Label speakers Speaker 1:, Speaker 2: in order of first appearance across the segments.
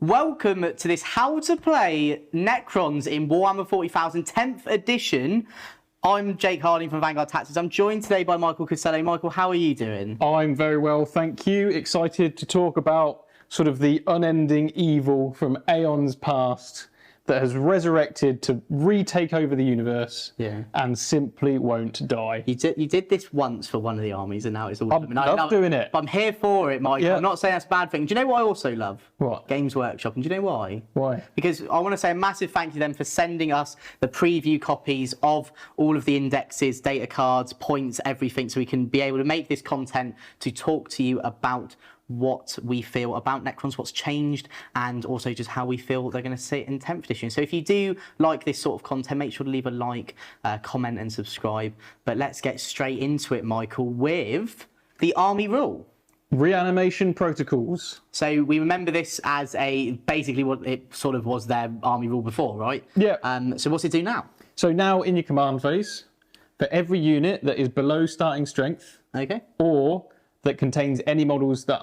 Speaker 1: Welcome to this How to Play Necrons in Warhammer 40k 10th edition. I'm Jake Harding from Vanguard Tactics. I'm joined today by Michael Costello. Michael, how are you doing?
Speaker 2: I'm very well, thank you. Excited to talk about sort of the unending evil from aeons past that has resurrected to retake over the universe and simply won't die.
Speaker 1: You did this once for one of the armies and now it's all...
Speaker 2: I love doing it.
Speaker 1: But I'm here for it, Michael. Yeah. I'm not saying that's a bad thing. Do you know what I also love?
Speaker 2: What?
Speaker 1: Games Workshop. And do you know why?
Speaker 2: Why?
Speaker 1: Because I want to say a massive thank you to them for sending us the preview copies of all of the indexes, data cards, points, everything, so we can be able to make this content to talk to you about what we feel about Necrons, what's changed, and also just how we feel they're going to sit in 10th edition. So if you do like this sort of content, make sure to leave a like, comment and subscribe. But let's get straight into it, Michael, with the army rule.
Speaker 2: Reanimation protocols.
Speaker 1: So we remember this as basically what it sort of was their army rule before, right? Yeah. So what's it do now?
Speaker 2: So now in your command phase, for every unit that is below starting strength, or that contains any models that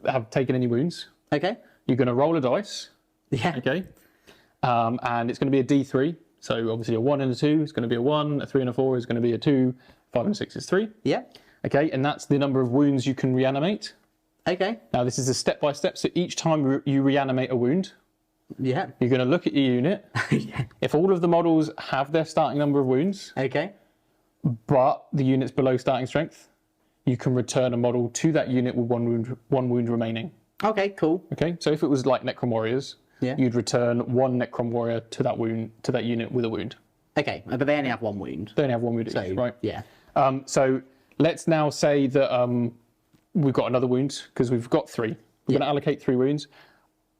Speaker 2: have taken any wounds. You're going to roll a dice. And it's going to be a D3. So obviously a 1 and a 2 is going to be a 1, a 3 and a 4 is going to be a 2, 5 and a 6 is 3. And that's the number of wounds you can reanimate. Now this is a step-by-step, so each time you reanimate a wound, you're going to look at your unit. If all of the models have their starting number of wounds, but the unit's below starting strength, you can return a model to that unit with one wound remaining.
Speaker 1: Cool.
Speaker 2: So if it was like Necron warriors, you'd return one Necron warrior to that unit with a wound.
Speaker 1: But they only have one wound.
Speaker 2: They only have one wound each, right? So let's now say that we've got another wound because we've got 3. We're going to allocate 3 wounds.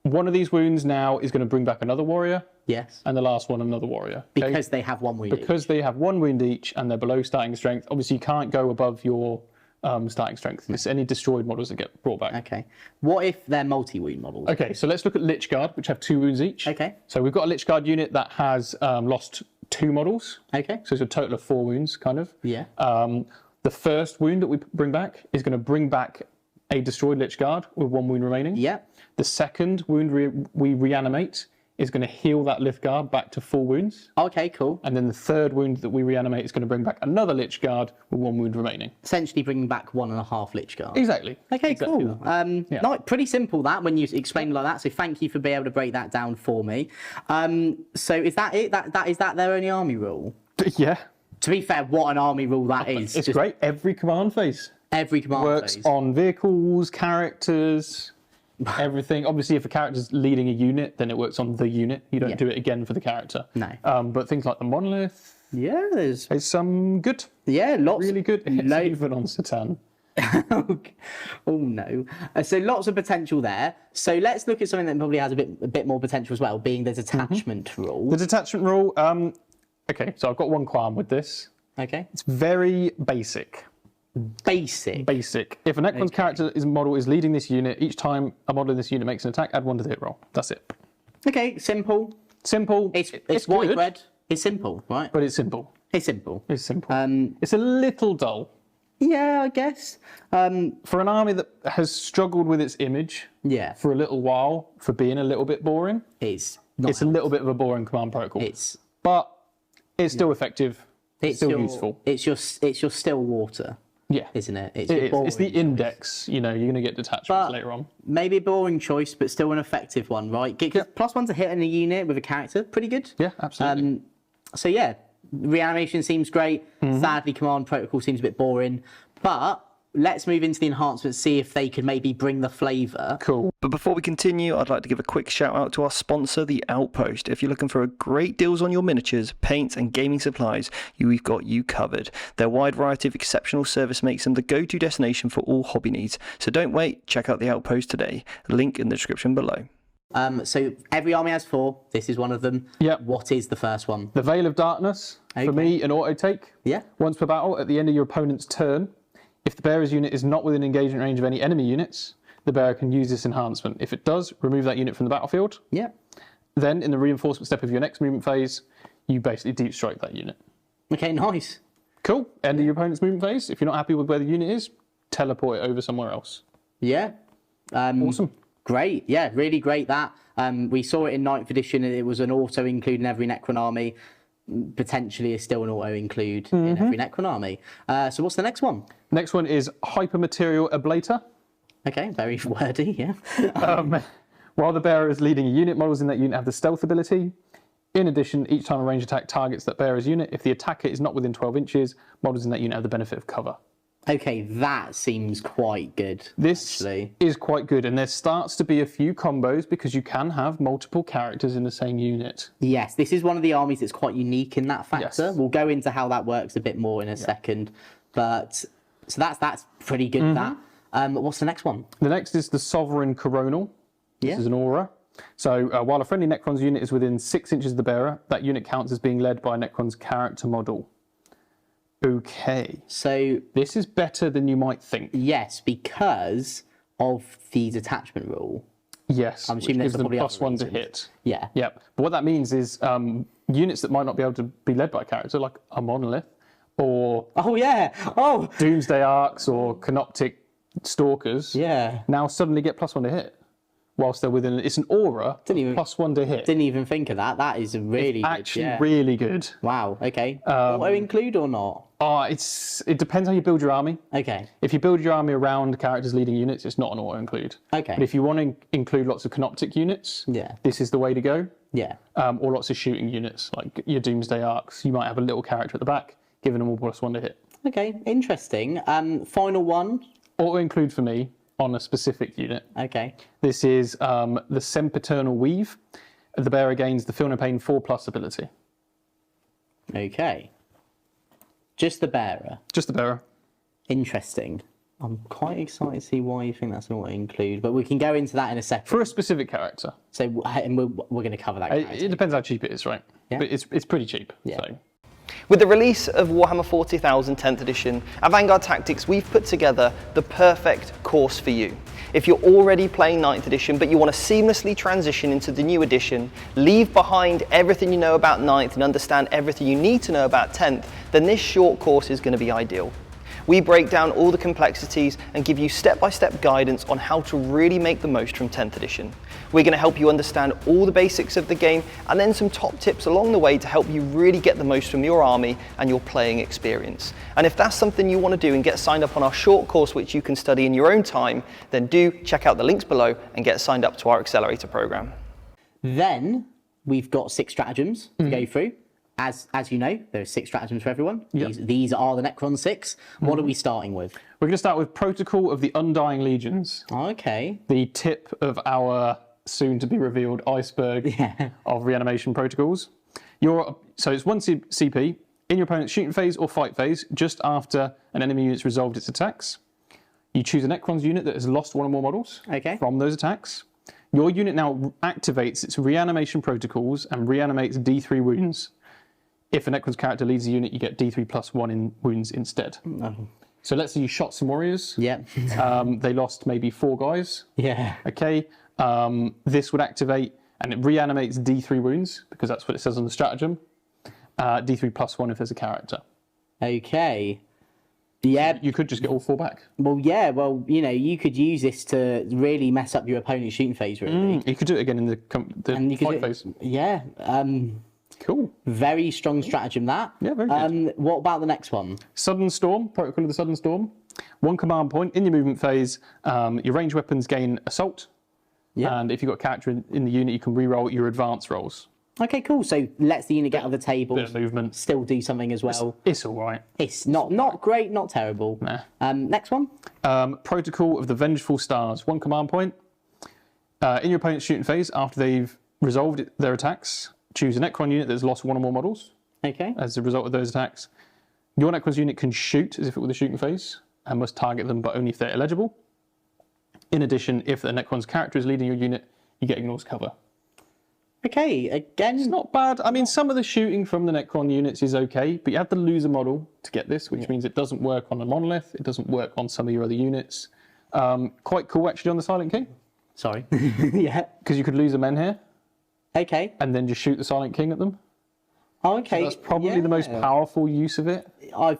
Speaker 2: One of these wounds now is going to bring back another warrior. And the last one, another warrior.
Speaker 1: Because they have one wound each.
Speaker 2: Because they have one wound each and they're below starting strength. Obviously, you can't go above your starting strength. It's any destroyed models that get brought back.
Speaker 1: What if they're multi-wound models?
Speaker 2: So let's look at Lich Guard, which have 2 wounds each. So we've got a Lich Guard unit that has lost 2 models. So it's a total of 4 wounds, kind of. The first wound that we bring back is going to bring back a destroyed Lich Guard with 1 wound remaining. The second wound we reanimate is going to heal that Lich Guard back to 4 wounds.
Speaker 1: Cool.
Speaker 2: And then the third wound that we reanimate is going to bring back another Lich Guard with 1 wound remaining.
Speaker 1: Essentially bringing back 1.5 Lich Guard.
Speaker 2: Exactly.
Speaker 1: Cool. No, pretty simple that when you explain it like that. So thank you for being able to break that down for me. So is that it? Is that their only army rule?
Speaker 2: Yeah.
Speaker 1: To be fair, what an army rule that is.
Speaker 2: It's just great. Every command phase.
Speaker 1: Every command
Speaker 2: works
Speaker 1: phase.
Speaker 2: On vehicles, characters, everything. Obviously, if a character's leading a unit, then it works on the unit. You don't do it again for the character.
Speaker 1: No.
Speaker 2: But things like the monolith.
Speaker 1: There's
Speaker 2: some good.
Speaker 1: Lots.
Speaker 2: Really good. Even on Satan.
Speaker 1: Oh no. So lots of potential there. So let's look at something that probably has a bit more potential as well, being the detachment rule.
Speaker 2: The detachment rule. So I've got one qualm with this. It's very basic. Basic. If a Necron's character model is leading this unit, each time a model in this unit makes an attack, add 1 to the hit roll. That's it.
Speaker 1: Simple. It's white bread. It's simple, right?
Speaker 2: But it's simple.
Speaker 1: It's simple.
Speaker 2: It's a little dull.
Speaker 1: Yeah, I guess.
Speaker 2: For an army that has struggled with its image for a little while, for being a little bit boring, it's a little bit of a boring command protocol. But it's still effective. It's still useful.
Speaker 1: It's your still water. Isn't it?
Speaker 2: It's the index. You know, you're going to get detachments later on.
Speaker 1: Maybe a boring choice, but still an effective one, right? +1 to hit in a unit with a character, pretty good.
Speaker 2: Yeah, absolutely.
Speaker 1: So reanimation seems great. Sadly, command protocol seems a bit boring, but let's move into the enhancements, see if they could maybe bring the flavour.
Speaker 2: Cool.
Speaker 3: But before we continue, I'd like to give a quick shout out to our sponsor, The Outpost. If you're looking for great deals on your miniatures, paints and gaming supplies, we've got you covered. Their wide variety of exceptional service makes them the go-to destination for all hobby needs. So don't wait, check out The Outpost today. Link in the description below.
Speaker 1: So every army has 4. This is one of them. What is the first one?
Speaker 2: The Veil of Darkness. For me, an auto take. Once per battle, at the end of your opponent's turn, if the bearer's unit is not within engagement range of any enemy units, the bearer can use this enhancement. If it does, remove that unit from the battlefield. Then, in the reinforcement step of your next movement phase, you basically deep strike that unit.
Speaker 1: Nice.
Speaker 2: Cool. End of your opponent's movement phase. If you're not happy with where the unit is, teleport it over somewhere else.
Speaker 1: Awesome. Great, yeah, really great that. We saw it in 9th edition, and it was an auto-include in every Necron army. Potentially is still an auto-include in every Necron army. So what's the next one?
Speaker 2: Next one is Hypermaterial Ablator.
Speaker 1: Okay, very wordy, yeah.
Speaker 2: While the bearer is leading a unit, models in that unit have the stealth ability. In addition, each time a ranged attack targets that bearer's unit, if the attacker is not within 12 inches, models in that unit have the benefit of cover.
Speaker 1: Okay, that seems quite good.
Speaker 2: This is quite good, and there starts to be a few combos because you can have multiple characters in the same unit.
Speaker 1: Yes, this is one of the armies that's quite unique in that factor.
Speaker 2: Yes.
Speaker 1: We'll go into how that works a bit more in a second. But so that's pretty good. That. What's the next one?
Speaker 2: The next is the Sovereign Coronal. This is an aura. So while a friendly Necron's unit is within 6 inches of the bearer, that unit counts as being led by a Necron's character model. Okay.
Speaker 1: So
Speaker 2: this is better than you might think.
Speaker 1: Yes, because of the detachment rule.
Speaker 2: Yes,
Speaker 1: I'm assuming
Speaker 2: which gives them
Speaker 1: probably
Speaker 2: +1
Speaker 1: other
Speaker 2: to hit.
Speaker 1: Yeah.
Speaker 2: Yep. But what that means is units that might not be able to be led by a character, like a monolith, or Doomsday Arcs or Canoptic Stalkers, now suddenly get +1 to hit. Whilst they're within, it's an aura, +1 to hit.
Speaker 1: Didn't even think of that. That is really
Speaker 2: really good.
Speaker 1: Wow. Okay. Auto include or not?
Speaker 2: It depends how you build your army.
Speaker 1: Okay.
Speaker 2: If you build your army around characters leading units, it's not an auto include.
Speaker 1: Okay.
Speaker 2: But if you want to include lots of Canoptic units, this is the way to go.
Speaker 1: Yeah.
Speaker 2: Or lots of shooting units, like your Doomsday Arcs. You might have a little character at the back, giving them all +1 to hit.
Speaker 1: Okay. Interesting. Final one.
Speaker 2: Auto include for me on a specific unit.
Speaker 1: Okay.
Speaker 2: This is the Sempiternal Weave. The bearer gains the Feel No Pain 4+ ability.
Speaker 1: Okay. Just the bearer.
Speaker 2: Just the bearer.
Speaker 1: Interesting. I'm quite excited to see why you think that's an auto include, but we can go into that in a second.
Speaker 2: For a specific character.
Speaker 1: So, and we're going to cover that.
Speaker 2: It depends how cheap it is, right?
Speaker 1: Yeah.
Speaker 2: But it's pretty cheap.
Speaker 1: Yeah.
Speaker 2: So.
Speaker 3: With the release of Warhammer 40,000 10th edition, at Vanguard Tactics we've put together the perfect course for you. If you're already playing 9th edition but you want to seamlessly transition into the new edition, leave behind everything you know about 9th and understand everything you need to know about 10th, then this short course is going to be ideal. We break down all the complexities and give you step-by-step guidance on how to really make the most from 10th edition. We're going to help you understand all the basics of the game and then some top tips along the way to help you really get the most from your army and your playing experience. And if that's something you want to do and get signed up on our short course which you can study in your own time, then do check out the links below and get signed up to our accelerator program.
Speaker 1: Then we've got 6 stratagems to go through. As you know, there are 6 stratagems for everyone.
Speaker 2: Yep.
Speaker 1: These are the Necron 6. What are we starting with?
Speaker 2: We're going to start with Protocol of the Undying Legions.
Speaker 1: Okay.
Speaker 2: The tip of our soon-to-be-revealed iceberg of reanimation protocols. So it's 1 CP in your opponent's shooting phase or fight phase, just after an enemy unit's resolved its attacks. You choose a Necron's unit that has lost 1 or more models from those attacks. Your unit now activates its reanimation protocols and reanimates D3 wounds. If a Necron's character leads the unit, you get D3 +1 in wounds instead. So let's say you shot some warriors.
Speaker 1: Yeah.
Speaker 2: They lost maybe 4 guys.
Speaker 1: Yeah.
Speaker 2: Okay. This would activate and it reanimates D3 wounds because that's what it says on the stratagem. D3 +1 if there's a character.
Speaker 1: Okay. Yeah.
Speaker 2: You could just get all 4 back.
Speaker 1: Well, yeah. Well, you know, you could use this to really mess up your opponent's shooting phase, really.
Speaker 2: You could do it again in the fight phase.
Speaker 1: Yeah.
Speaker 2: Cool.
Speaker 1: Very strong stratagem, that.
Speaker 2: Yeah, very good.
Speaker 1: What about the next one?
Speaker 2: Sudden Storm, Protocol of the Sudden Storm. 1 command point in your movement phase. Your ranged weapons gain Assault. Yeah. And if you've got a character in the unit, you can re-roll your advance rolls.
Speaker 1: Okay, cool. So lets the unit get on the table.
Speaker 2: Bit of movement.
Speaker 1: Still do something as well.
Speaker 2: It's all right.
Speaker 1: It's not great, not terrible.
Speaker 2: Nah.
Speaker 1: Next one.
Speaker 2: Protocol of the Vengeful Stars. 1 command point. In your opponent's shooting phase, after they've resolved their attacks, choose a Necron unit that's lost 1 or more models.
Speaker 1: Okay.
Speaker 2: As a result of those attacks. Your Necron's unit can shoot as if it were the shooting phase and must target them, but only if they're eligible. In addition, if the Necron's character is leading your unit, you get ignores cover.
Speaker 1: Okay, again...
Speaker 2: It's not bad. I mean, some of the shooting from the Necron units is okay, but you have to lose a model to get this, which means it doesn't work on a monolith. It doesn't work on some of your other units. Quite cool, actually, on the Silent King.
Speaker 1: Sorry. Yeah.
Speaker 2: Because you could lose a men here.
Speaker 1: Okay.
Speaker 2: And then just shoot the Silent King at them.
Speaker 1: Oh, okay.
Speaker 2: So that's probably the most powerful use of it.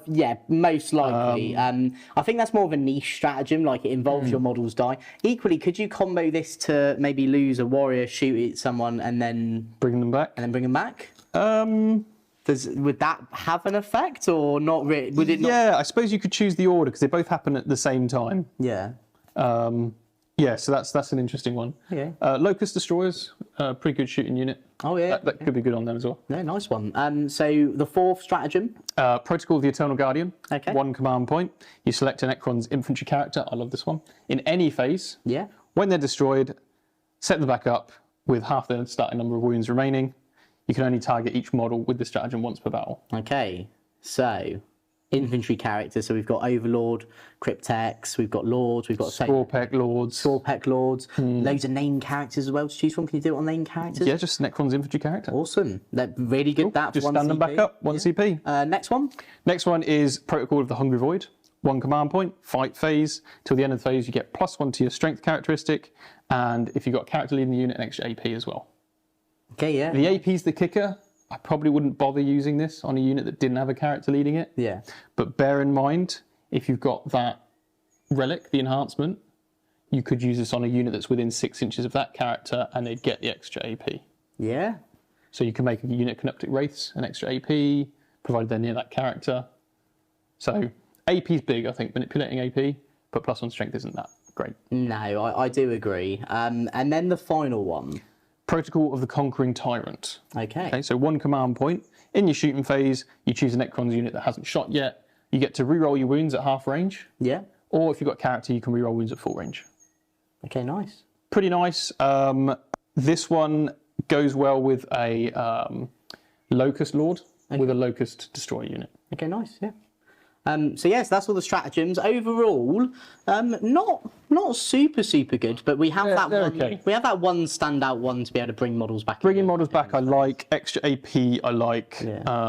Speaker 1: Yeah, most likely. I think that's more of a niche stratagem, like it involves your models die. Equally, could you combo this to maybe lose a warrior, shoot at someone, and then
Speaker 2: bring them back?
Speaker 1: Would that have an effect or not really? Would it not?
Speaker 2: Yeah, I suppose you could choose the order because they both happen at the same time.
Speaker 1: Yeah.
Speaker 2: Yeah, so that's an interesting one.
Speaker 1: Okay.
Speaker 2: Locust Destroyers, pretty good shooting unit.
Speaker 1: Oh, yeah.
Speaker 2: That could be good on them as well.
Speaker 1: No, nice one. So the fourth stratagem.
Speaker 2: Protocol of the Eternal Guardian.
Speaker 1: Okay. 1
Speaker 2: command point. You select a Necron's infantry character. I love this one. In any phase.
Speaker 1: Yeah.
Speaker 2: When they're destroyed, set them back up with half their starting number of wounds remaining. You can only target each model with the stratagem once per battle.
Speaker 1: Okay. So infantry characters. So we've got Overlord, Cryptex, we've got Lords, we've got
Speaker 2: Scorpec Lords.
Speaker 1: Scorpec Lords. Loads of named characters as well to choose from. Can you do it on named characters?
Speaker 2: Yeah, just Necron's infantry character.
Speaker 1: Awesome. They're really good. That
Speaker 2: just
Speaker 1: one
Speaker 2: stand
Speaker 1: CP.
Speaker 2: them back up, 1 CP.
Speaker 1: Next one.
Speaker 2: Next one is Protocol of the Hungry Void. 1 command point, fight phase. Till the end of the phase, you get +1 to your strength characteristic, and if you've got a character leading the unit, an extra AP as well.
Speaker 1: Okay, yeah.
Speaker 2: The AP's the kicker. I probably wouldn't bother using this on a unit that didn't have a character leading it.
Speaker 1: Yeah.
Speaker 2: But bear in mind, if you've got that relic, the enhancement, you could use this on a unit that's within 6 inches of that character and they'd get the extra AP.
Speaker 1: Yeah.
Speaker 2: So you can make a unit Canoptic Wraiths an extra AP, provided they're near that character. So AP's big, I think, manipulating AP, but +1 strength isn't that great.
Speaker 1: No, I do agree. And then the final one.
Speaker 2: Protocol of the Conquering Tyrant.
Speaker 1: Okay.
Speaker 2: So 1 command point. In your shooting phase, you choose a Necron's unit that hasn't shot yet. You get to reroll your wounds at half range.
Speaker 1: Yeah.
Speaker 2: Or if you've got a character, you can reroll wounds at full range.
Speaker 1: Okay, nice.
Speaker 2: Pretty nice. This one goes well with a Locust Lord with a Locust Destroyer unit.
Speaker 1: Okay, nice, yeah. So yes, that's all the stratagems. Overall, not super good, but we have that one.
Speaker 2: Okay.
Speaker 1: We have that one standout one to be able to bring models back.
Speaker 2: Bringing models back, I like. Extra AP, I like.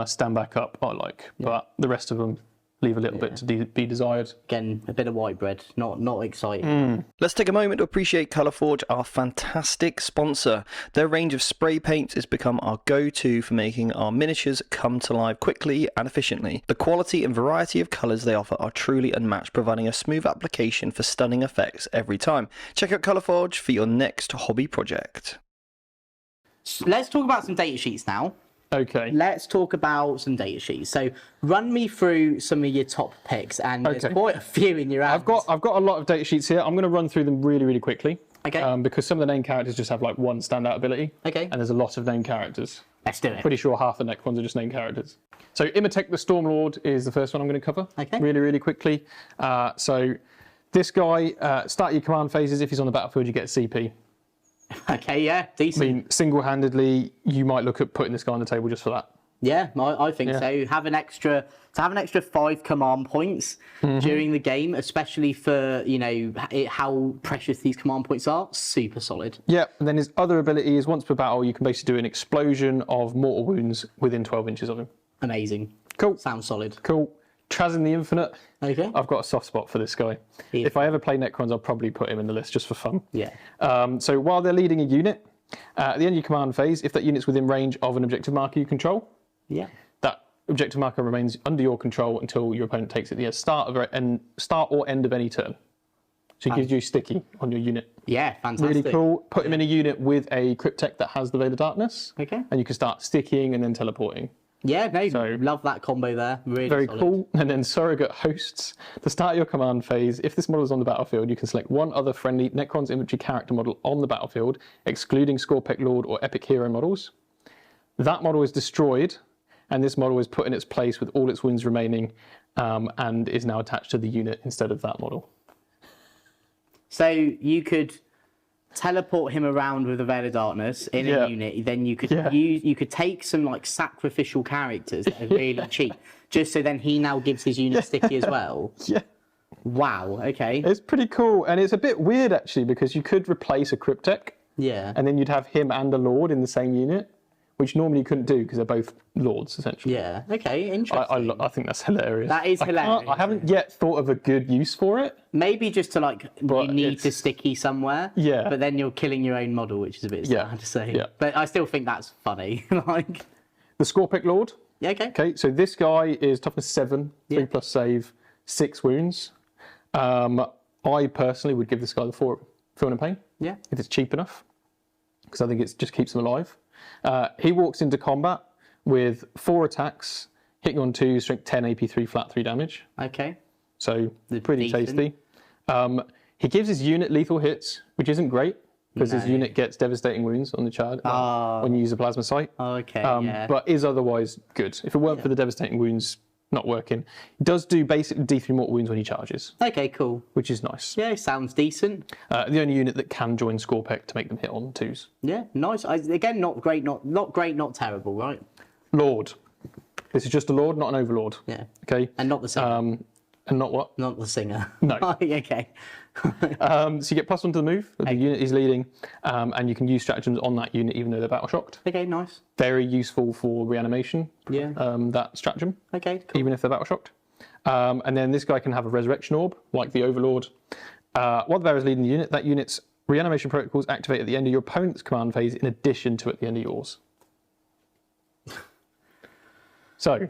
Speaker 2: Stand back up, I like. But the rest of them leave a little bit to be desired.
Speaker 1: Again, a bit of white bread, not exciting.
Speaker 3: Let's take a moment to appreciate Colourforge, our fantastic sponsor. Their range of spray paints has become our go-to for making our miniatures come to life quickly and efficiently. The quality and variety of colours they offer are truly unmatched, providing a smooth application for stunning effects every time. Check out Colourforge for your next hobby project.
Speaker 1: So let's talk about some data sheets now.
Speaker 2: Okay.
Speaker 1: Let's talk about some data sheets. So run me through some of your top picks, and there's quite a few in your hands.
Speaker 2: I've got a lot of data sheets here. I'm going to run through them really quickly.
Speaker 1: Okay.
Speaker 2: Because some of the named characters just have like 1 standout ability.
Speaker 1: Okay.
Speaker 2: And there's a lot of named characters.
Speaker 1: Let's do it.
Speaker 2: Pretty sure half the Necrons are just named characters. So Imatech the Stormlord is the first one I'm going to cover.
Speaker 1: Okay.
Speaker 2: Really quickly. So this guy, start your command phases. If he's on the battlefield, you get a CP.
Speaker 1: Okay, yeah, decent.
Speaker 2: I mean, single-handedly, you might look at putting this guy on the table just for that.
Speaker 1: Yeah, I think so. Have an extra 5 command points during the game, especially for how precious these command points are. Super solid.
Speaker 2: Yeah, and then his other ability is once per battle, you can basically do an explosion of mortal wounds within 12 inches of him.
Speaker 1: Amazing.
Speaker 2: Cool.
Speaker 1: Sounds solid.
Speaker 2: Cool. Trazyn the Infinite.
Speaker 1: Okay.
Speaker 2: I've got a soft spot for this guy. If I ever play Necrons, I'll probably put him in the list just for fun.
Speaker 1: Yeah.
Speaker 2: So while they're leading a unit, at the end of your command phase, if that unit's within range of an objective marker you control, that objective marker remains under your control until your opponent takes it at the start or end of any turn. So it gives you sticky on your unit.
Speaker 1: Yeah, fantastic.
Speaker 2: Really cool. Put him in a unit with a Cryptech that has the Veil of Darkness.
Speaker 1: Okay.
Speaker 2: And you can start sticking and then teleporting.
Speaker 1: Yeah, no, love that combo there. Really
Speaker 2: very
Speaker 1: solid.
Speaker 2: cool. And then Surrogate Hosts. To start your command phase, if this model is on the battlefield, you can select one other friendly Necrons infantry character model on the battlefield, excluding Scorpec Lord or Epic Hero models. That model is destroyed, and this model is put in its place with all its wounds remaining, and is now attached to the unit instead of that model.
Speaker 1: So you could teleport him around with a Veil of Darkness in a unit, then you could you could take some like sacrificial characters that are really cheap, just so then he now gives his unit sticky as well.
Speaker 2: Yeah.
Speaker 1: Wow, okay.
Speaker 2: It's pretty cool, and it's a bit weird actually, because you could replace a Cryptech, and then you'd have him and a Lord in the same unit, which normally you couldn't do because they're both Lords, essentially.
Speaker 1: Yeah, okay, interesting.
Speaker 2: I think that's hilarious.
Speaker 1: That is hilarious.
Speaker 2: I haven't yet thought of a good use for it.
Speaker 1: Maybe just to you need to sticky somewhere,
Speaker 2: Yeah.
Speaker 1: but then you're killing your own model, which is a bit sad to say.
Speaker 2: Yeah.
Speaker 1: But I still think that's funny.
Speaker 2: The Scorpic Lord.
Speaker 1: Yeah, okay.
Speaker 2: Okay, so this guy is toughness 7, 3+ save, 6 wounds. I personally would give this guy the 4 Feel No Pain.
Speaker 1: Yeah.
Speaker 2: If it's cheap enough, because I think it just keeps him alive. He walks into combat with 4 attacks, hitting on 2, strength 10, AP 3, flat 3 damage.
Speaker 1: Okay.
Speaker 2: So pretty tasty. He gives his unit lethal hits, which isn't great, because his unit gets devastating wounds on the charge when you use a plasma sight.
Speaker 1: Okay,
Speaker 2: But is otherwise good. If it weren't for the devastating wounds not working, he does do basic D3 mortal wounds when he charges.
Speaker 1: Okay, cool.
Speaker 2: Which is nice.
Speaker 1: Yeah, sounds decent.
Speaker 2: The only unit that can join Scorpic to make them hit on 2s.
Speaker 1: Yeah, nice. Again, not great, not great, not terrible, right?
Speaker 2: Lord. This is just a Lord, not an Overlord.
Speaker 1: Yeah.
Speaker 2: Okay.
Speaker 1: And not the singer.
Speaker 2: And not what?
Speaker 1: Not the singer.
Speaker 2: No.
Speaker 1: Okay.
Speaker 2: So you get +1 to the move of the unit he's leading, and you can use stratagems on that unit even though they're battle shocked.
Speaker 1: Okay, nice.
Speaker 2: Very useful for reanimation.
Speaker 1: Yeah.
Speaker 2: That stratagem.
Speaker 1: Okay, cool.
Speaker 2: Even if they're battle shocked. And then this guy can have a resurrection orb, like the Overlord. While the bearer is leading the unit, that unit's reanimation protocols activate at the end of your opponent's command phase in addition to at the end of yours. So.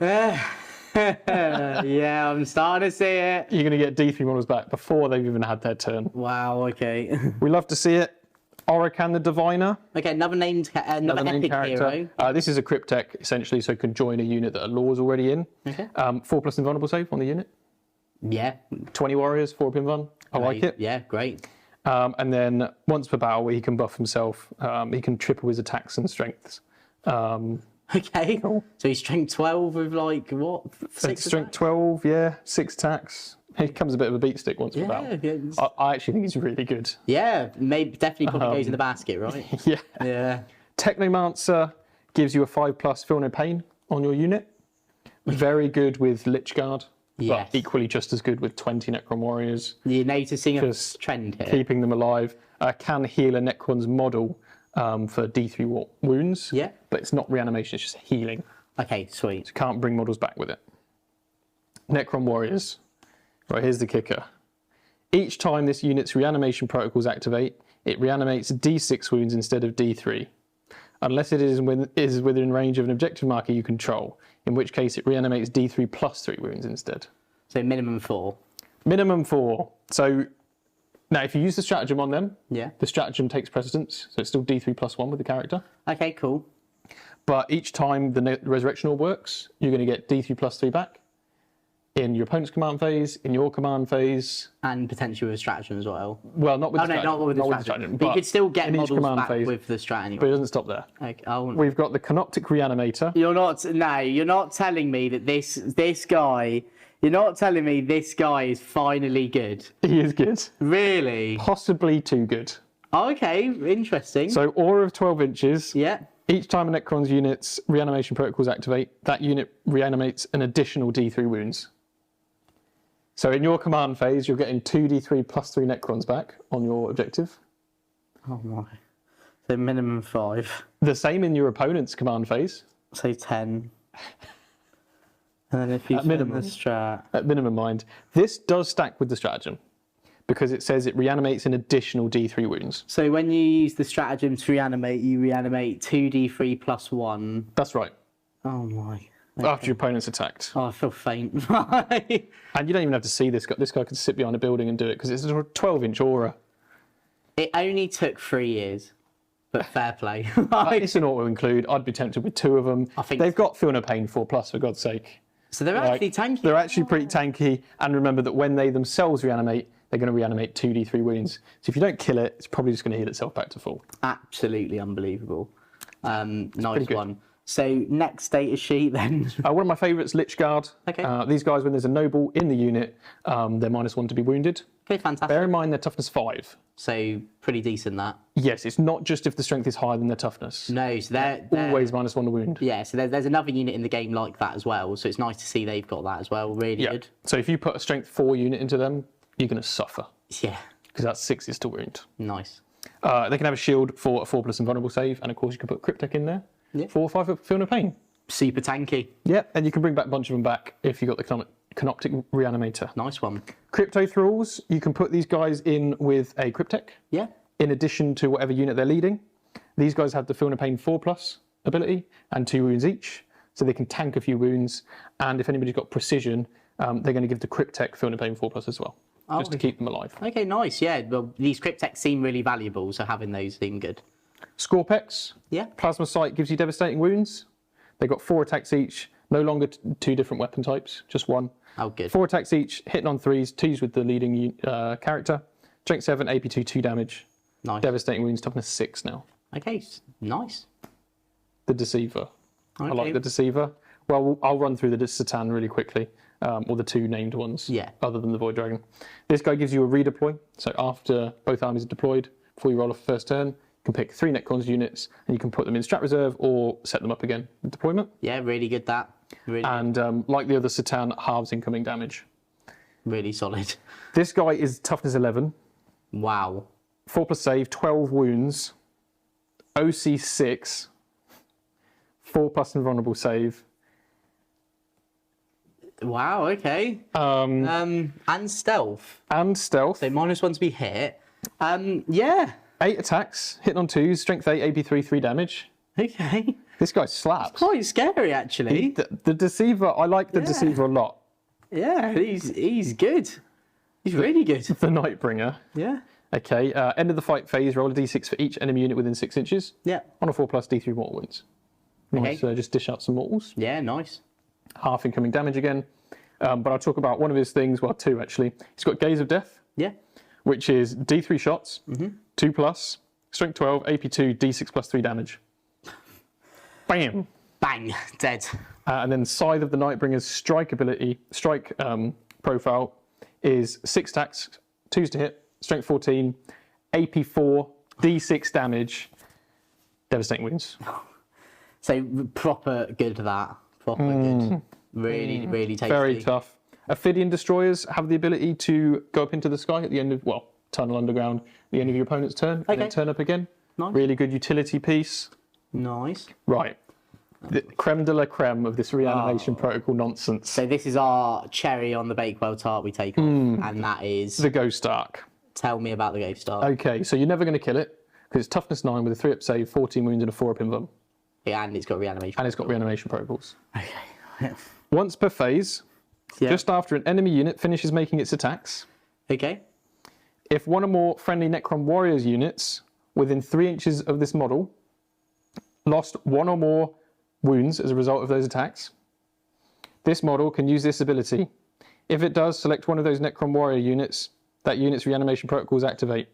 Speaker 1: Yeah, I'm starting to see it.
Speaker 2: You're going to get D3 models back before they've even had their turn.
Speaker 1: Wow, okay.
Speaker 2: We love to see it. Orican the Diviner.
Speaker 1: Okay, another named epic
Speaker 2: character.
Speaker 1: hero.
Speaker 2: This is a Cryptek, essentially, so it can join a unit that a law's already in.
Speaker 1: Okay.
Speaker 2: 4+ invulnerable save on the unit.
Speaker 1: Yeah.
Speaker 2: 20 warriors, 4 invuln. I like it.
Speaker 1: Yeah, great.
Speaker 2: And then once per battle, he can buff himself. He can triple his attacks and strengths.
Speaker 1: Okay. Cool. So he's strength 12 with like what? 6
Speaker 2: strength
Speaker 1: attacks?
Speaker 2: 12, yeah, 6 attacks. He becomes a bit of a beat stick once per battle.
Speaker 1: Yeah.
Speaker 2: I actually think he's really good.
Speaker 1: Yeah, maybe definitely probably goes in the basket, right?
Speaker 2: Yeah.
Speaker 1: Yeah.
Speaker 2: Technomancer gives you a 5+ Feel No Pain on your unit. Very good with Lich Guard, but equally just as good with 20 Necron warriors.
Speaker 1: You're noticing a
Speaker 2: Just
Speaker 1: trend here.
Speaker 2: Keeping them alive. Can heal a Necron's model for D3 wounds.
Speaker 1: Yeah.
Speaker 2: But it's not reanimation, it's just healing.
Speaker 1: Okay, sweet.
Speaker 2: So can't bring models back with it. Necron warriors. Right, here's the kicker. Each time this unit's reanimation protocols activate, it reanimates D6 wounds instead of D3. Unless it is within range of an objective marker you control, in which case it reanimates D3 +3 wounds instead.
Speaker 1: So minimum 4.
Speaker 2: Minimum 4. So now if you use the stratagem on them, the stratagem takes precedence, so it's still D3 +1 with the character.
Speaker 1: Okay, cool.
Speaker 2: But each time the resurrection orb works, you're going to get D3 +3 back in your opponent's command phase, in your command phase.
Speaker 1: And potentially with stratagem as well.
Speaker 2: Well, not with the stratagem.
Speaker 1: Not with the stratagem. But you could still get models back
Speaker 2: phase,
Speaker 1: with the strat anyway.
Speaker 2: But it doesn't stop there.
Speaker 1: Okay.
Speaker 2: We've got the Canoptic Reanimator.
Speaker 1: You're not telling me that this guy... You're not telling me this guy is finally good.
Speaker 2: He is good.
Speaker 1: Really?
Speaker 2: Possibly too good.
Speaker 1: Oh, okay, interesting.
Speaker 2: So aura of 12 inches.
Speaker 1: Yeah.
Speaker 2: Each time a Necron's unit's reanimation protocols activate, that unit reanimates an additional D3 wounds. So in your command phase, you're getting 2d3 +3 Necrons back on your objective.
Speaker 1: Oh my. So minimum 5.
Speaker 2: The same in your opponent's command phase.
Speaker 1: Say 10. And then if you minimum the strat.
Speaker 2: At minimum, mind. This does stack with the stratagem because it says it reanimates an additional D3 wounds.
Speaker 1: So when you use the stratagem to reanimate, you reanimate 2d3 +1.
Speaker 2: That's right.
Speaker 1: Oh my.
Speaker 2: Okay. After your opponent's attacked.
Speaker 1: Oh, I feel faint.
Speaker 2: And you don't even have to see this guy. This guy could sit behind a building and do it because it's a 12-inch aura.
Speaker 1: It only took 3 years, but fair play.
Speaker 2: It's an auto include. I'd be tempted with 2 of them. I think they've got Feel No Pain 4+, for God's sake.
Speaker 1: So they're actually tanky.
Speaker 2: They're actually pretty tanky. And remember that when they themselves reanimate, they're going to reanimate 2d3 wounds. So if you don't kill it, it's probably just going to heal itself back to full. Absolutely
Speaker 1: unbelievable. Nice one. So next data sheet then.
Speaker 2: One of my favourites, Lich Guard.
Speaker 1: Okay.
Speaker 2: These guys, when there's a noble in the unit, they're -1 to be wounded.
Speaker 1: Okay, fantastic.
Speaker 2: Bear in mind they're toughness 5.
Speaker 1: So pretty decent that.
Speaker 2: Yes, it's not just if the strength is higher than their toughness.
Speaker 1: No, so they're
Speaker 2: always -1 to wound.
Speaker 1: Yeah, so there's another unit in the game like that as well. So it's nice to see they've got that as well. Really good.
Speaker 2: So if you put a strength 4 unit into them, you're going to suffer.
Speaker 1: Yeah.
Speaker 2: Because that's 6 is to wound.
Speaker 1: Nice.
Speaker 2: They can have a shield for a 4+ invulnerable save, and of course you can put Cryptek in there. Yeah. 4 or 5 Feel No Pain.
Speaker 1: Super tanky.
Speaker 2: Yeah, and you can bring back a bunch of them back if you've got the Canoptic Reanimator.
Speaker 1: Nice one.
Speaker 2: Crypto Thralls, you can put these guys in with a Cryptek.
Speaker 1: Yeah.
Speaker 2: In addition to whatever unit they're leading. These guys have the Feel No Pain 4+ ability and 2 wounds each. so they can tank a few wounds. And if anybody's got precision, they're going to give the Cryptek Field and Pain 4+ as well, just to keep them alive.
Speaker 1: Okay, nice. Yeah, well, these Cryptek seem really valuable, so having those seem good.
Speaker 2: Scorpex.
Speaker 1: Yeah.
Speaker 2: Plasma Sight gives you devastating wounds. They've got 4 attacks each. No longer 2 different weapon types, just 1.
Speaker 1: Oh, good.
Speaker 2: 4 attacks each, hitting on 3s, 2s with the leading character. Strength 7, AP2, 2 damage.
Speaker 1: Nice.
Speaker 2: Devastating wounds, toughness 6 now.
Speaker 1: Okay, nice.
Speaker 2: The Deceiver.
Speaker 1: Okay.
Speaker 2: I like the Deceiver. Well, I'll run through the Satan really quickly, or the 2 named ones, other than the Void Dragon. This guy gives you a redeploy. So after both armies are deployed, before you roll off first turn, you can pick 3 Necrons units, and you can put them in strat reserve or set them up again with deployment.
Speaker 1: Yeah, really good that. Really
Speaker 2: and like the other Satan, halves incoming damage.
Speaker 1: Really solid.
Speaker 2: This guy is toughness 11.
Speaker 1: Wow.
Speaker 2: 4+ save, 12 wounds, OC 6, 4+ invulnerable save.
Speaker 1: Wow, okay. And stealth.
Speaker 2: And stealth.
Speaker 1: So -1 to be hit. Yeah.
Speaker 2: 8 attacks, hitting on 2s, strength 8, AP3, 3 damage.
Speaker 1: Okay.
Speaker 2: This guy slaps.
Speaker 1: Quite scary, actually.
Speaker 2: The Deceiver, I like the Deceiver a lot.
Speaker 1: Yeah, he's good. He's really good.
Speaker 2: The Nightbringer.
Speaker 1: Yeah.
Speaker 2: Okay, end of the fight phase, roll a d6 for each enemy unit within 6 inches.
Speaker 1: Yeah.
Speaker 2: On a 4+, d3 mortal wounds. Nice, just dish out some mortals.
Speaker 1: Yeah, nice.
Speaker 2: Half incoming damage again. But I'll talk about one of his things, well, 2 actually. He's got Gaze of Death.
Speaker 1: Yeah.
Speaker 2: Which is d3 shots, 2+, strength 12, AP2, d6 + 3 damage. Bam!
Speaker 1: Bang, dead.
Speaker 2: And then Scythe of the Nightbringer's strike profile is 6 attacks, 2s to hit, strength 14, AP4, d6 damage, devastating wounds.
Speaker 1: So proper good that. Proper good. Really, really tasty.
Speaker 2: Very tough. Ophidian Destroyers have the ability to go up into the sky at the end of, tunnel underground, at the end of your opponent's turn, and then turn up again.
Speaker 1: Nice.
Speaker 2: Really good utility piece.
Speaker 1: Nice.
Speaker 2: Right. The creme de la creme of this reanimation protocol nonsense.
Speaker 1: So this is our cherry on the Bakewell tart we take off, and that is...
Speaker 2: The Ghost Ark.
Speaker 1: Tell me about the Ghost Ark.
Speaker 2: Okay, so you're never going to kill it, because it's toughness 9 with a 3-up save, 14 wounds and a 4-up invuln.
Speaker 1: Yeah, and it's got reanimation.
Speaker 2: And it's got reanimation protocols.
Speaker 1: Okay.
Speaker 2: Once per phase, just after an enemy unit finishes making its attacks,
Speaker 1: okay.
Speaker 2: if one or more friendly Necron Warriors units within 3 inches of this model lost 1 or more wounds as a result of those attacks, this model can use this ability. If it does, select one of those Necron Warrior units. That unit's reanimation protocols activate.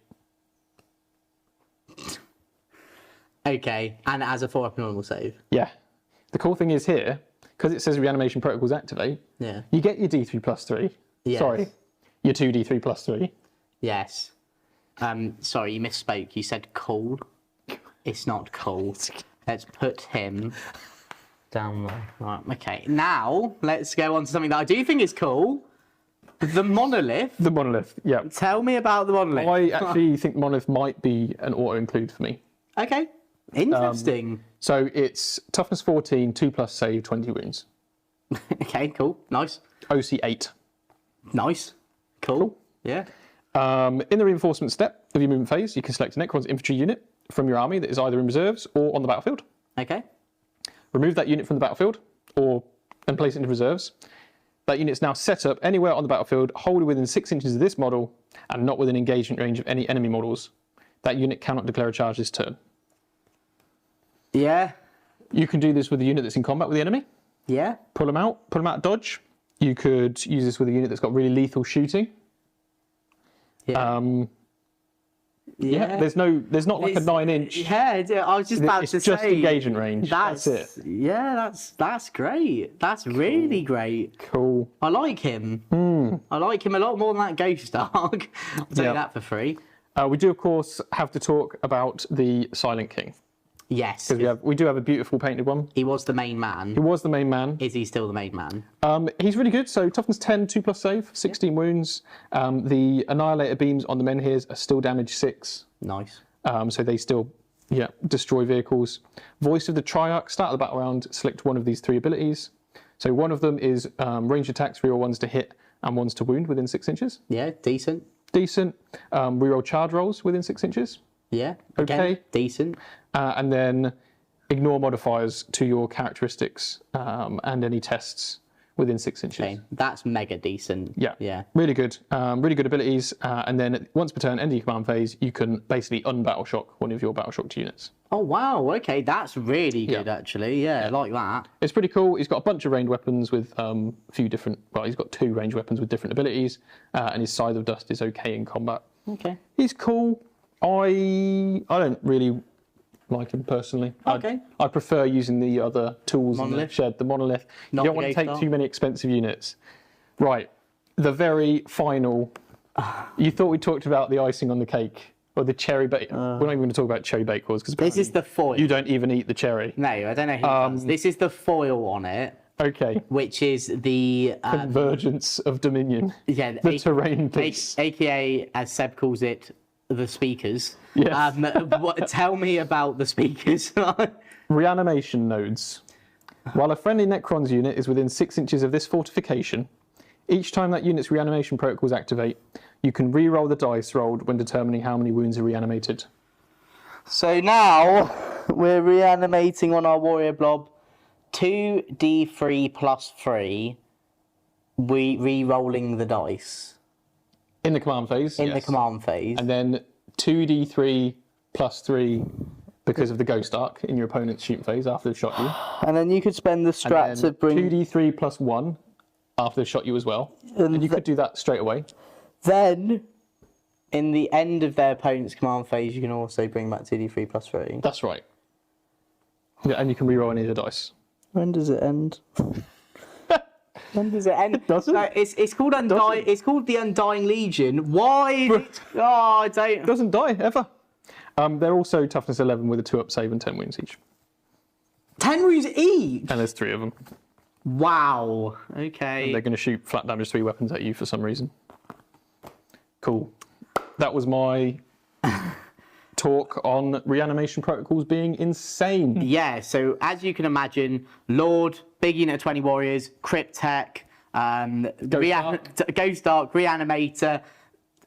Speaker 1: Okay, and it has a 4-up normal save.
Speaker 2: Yeah. The cool thing is here, because it says reanimation protocols activate, you get your D3 + 3.
Speaker 1: Yes.
Speaker 2: Sorry, your 2D3 + 3.
Speaker 1: Yes. Sorry, you misspoke. You said cool. It's not cool. Let's put him down there. Right, okay. Now, let's go on to something that I do think is cool. The Monolith.
Speaker 2: The Monolith, yeah.
Speaker 1: Tell me about the Monolith.
Speaker 2: I actually think Monolith might be an auto-include for me.
Speaker 1: Okay. Interesting.
Speaker 2: So it's toughness 14, 2+ save, 20 wounds.
Speaker 1: Okay, cool. Nice.
Speaker 2: OC 8.
Speaker 1: Nice. Cool. Yeah.
Speaker 2: In the reinforcement step of your movement phase, you can select a Necron's infantry unit from your army that is either in reserves or on the battlefield.
Speaker 1: Okay.
Speaker 2: Remove that unit from the battlefield and place it into reserves. That unit is now set up anywhere on the battlefield, wholly within 6 inches of this model and not within engagement range of any enemy models. That unit cannot declare a charge this turn.
Speaker 1: Yeah.
Speaker 2: You can do this with a unit that's in combat with the enemy.
Speaker 1: Yeah.
Speaker 2: Pull them out dodge. You could use this with a unit that's got really lethal shooting.
Speaker 1: Yeah.
Speaker 2: There's not like a 9-inch.
Speaker 1: Yeah, I was just about to say.
Speaker 2: It's just engagement range. That's it.
Speaker 1: Yeah, that's great. That's really great.
Speaker 2: Cool.
Speaker 1: I like him. I like him a lot more than that Ghost Ark. I'll tell you that for free.
Speaker 2: We do, of course, have to talk about the Silent King.
Speaker 1: Yes.
Speaker 2: Because we do have a beautiful painted one.
Speaker 1: He was the main man.
Speaker 2: He was the main man.
Speaker 1: Is he still the main man?
Speaker 2: He's really good. So toughness 10, 2+ save, 16 wounds. The Annihilator beams on the menhirs are still damage 6.
Speaker 1: Nice.
Speaker 2: So they still destroy vehicles. Voice of the Triarch. Start of the battle round, select one of these 3 abilities. So one of them is ranged attacks, reroll 1s to hit and 1s to wound within 6 inches.
Speaker 1: Yeah, decent.
Speaker 2: Decent. Reroll charge rolls within 6 inches.
Speaker 1: Yeah.
Speaker 2: Okay.
Speaker 1: Again, decent.
Speaker 2: And then ignore modifiers to your characteristics and any tests within 6 inches.
Speaker 1: Okay, that's mega decent.
Speaker 2: Yeah. Really good. Really good abilities. And then once per turn, end of your command phase, you can basically unbattle shock one of your battle shocked units.
Speaker 1: Oh wow, okay, that's really good actually. Yeah, I like that.
Speaker 2: It's pretty cool. He's got a bunch of ranged weapons with a few different, well, he's got 2 ranged weapons with different abilities, and his Scythe of Dust is okay in combat.
Speaker 1: Okay.
Speaker 2: He's cool. I don't really like him personally.
Speaker 1: Okay.
Speaker 2: I prefer using the other tools in the shed, the monolith. You don't want to take too many expensive units. Right, the very final. You thought we talked about the icing on the cake, or the cherry bake. We're not even going to talk about cherry bake wars, because
Speaker 1: This is the foil.
Speaker 2: you don't even eat the cherry.
Speaker 1: No, I don't know who does. This is the foil on it.
Speaker 2: Okay.
Speaker 1: Which is the
Speaker 2: Convergence of Dominion.
Speaker 1: Yeah,
Speaker 2: the terrain piece.
Speaker 1: AKA, as Seb calls it, the speakers.
Speaker 2: Yes.
Speaker 1: Tell me about the speakers.
Speaker 2: Reanimation nodes. While a friendly Necrons unit is within 6 inches of this fortification, each time that unit's reanimation protocols activate, you can re-roll the dice rolled when determining how many wounds are reanimated.
Speaker 1: So now we're reanimating on our warrior blob 2d3 plus 3, re-rolling the dice.
Speaker 2: In the command phase.
Speaker 1: In the command phase.
Speaker 2: And then 2d3 plus 3 because of the ghost arc in your opponent's shoot phase after they've shot you.
Speaker 1: And then you could spend the strat to bring
Speaker 2: 2d3 plus 1 after they've shot you as well. And you could do that straight away.
Speaker 1: Then, in the end of their opponent's command phase, you can also bring back 2d3 plus 3.
Speaker 2: That's right. Yeah, and you can re-roll any of the dice.
Speaker 1: When does it end? When does it end?
Speaker 2: It doesn't.
Speaker 1: No, it's called Undying. It's called the Undying Legion. Why? I don't.
Speaker 2: It doesn't die ever. They're also toughness 11 with a 2-up save and 10 wounds each.
Speaker 1: 10 wounds each.
Speaker 2: And there's 3 of them.
Speaker 1: Wow. Okay.
Speaker 2: And they're going to shoot flat damage 3 weapons at you for some reason. Cool. That was my talk on reanimation protocols being insane.
Speaker 1: Yeah, so as you can imagine, Lord, big unit of 20 warriors, Cryptech, Ghost Arc, Reanimator,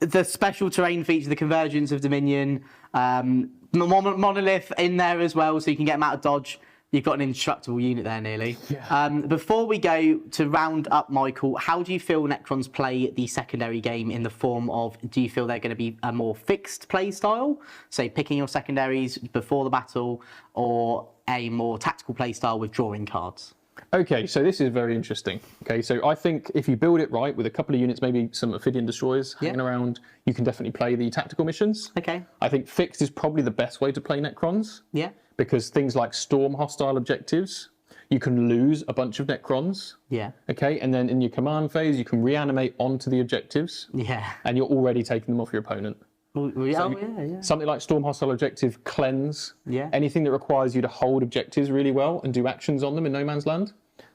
Speaker 1: the special terrain feature, the Convergence of Dominion, Monolith in there as well, so you can get them out of dodge. You've got an indestructible unit there nearly. Yeah. Before we go to round up, Michael, how do you feel Necrons play the secondary game in the form of, do you feel they're going to be a more fixed play style, say picking your secondaries before the battle, or a more tactical play style with drawing cards?
Speaker 2: Okay, so this is very interesting. Okay, so I think if you build it right with a couple of units, maybe some Ophidian Destroyers hanging around, you can definitely play the tactical missions.
Speaker 1: Okay.
Speaker 2: I think fixed is probably the best way to play Necrons.
Speaker 1: Yeah.
Speaker 2: Because things like storm hostile objectives, you can lose a bunch of Necrons.
Speaker 1: Yeah.
Speaker 2: Okay, and then in your command phase, you can reanimate onto the objectives.
Speaker 1: Yeah.
Speaker 2: And you're already taking them off your opponent. Something like storm hostile objective cleanse.
Speaker 1: Yeah.
Speaker 2: Anything that requires you to hold objectives really well and do actions on them in no man's land.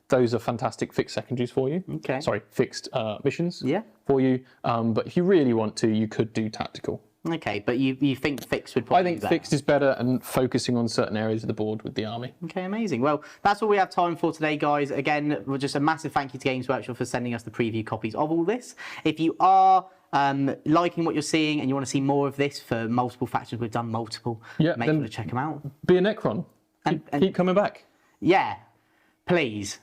Speaker 2: Those are fantastic fixed secondaries for you.
Speaker 1: Okay.
Speaker 2: Sorry, fixed missions.
Speaker 1: Yeah.
Speaker 2: For you. But if you really want to, you could do tactical.
Speaker 1: Okay, but you think fixed would probably be better?
Speaker 2: Fixed is better and focusing on certain areas of the board with the army.
Speaker 1: Okay, amazing. Well, that's all we have time for today, guys. Again, just a massive thank you to Games Workshop for sending us the preview copies of all this. If you are liking what you're seeing and you want to see more of this for multiple factions, we've done multiple, make sure to check them out.
Speaker 2: Be a Necron. Keep coming back.
Speaker 1: Yeah. Please.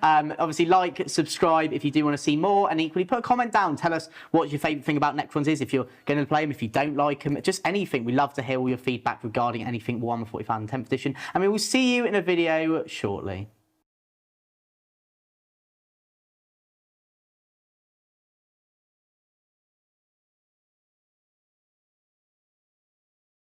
Speaker 1: Obviously, like, subscribe if you do want to see more, and equally put a comment down. Tell us what your favourite thing about Necrons is, if you're going to play them, if you don't like them, just anything. We love to hear all your feedback regarding anything Warhammer 40k 10th edition. And we will see you in a video shortly.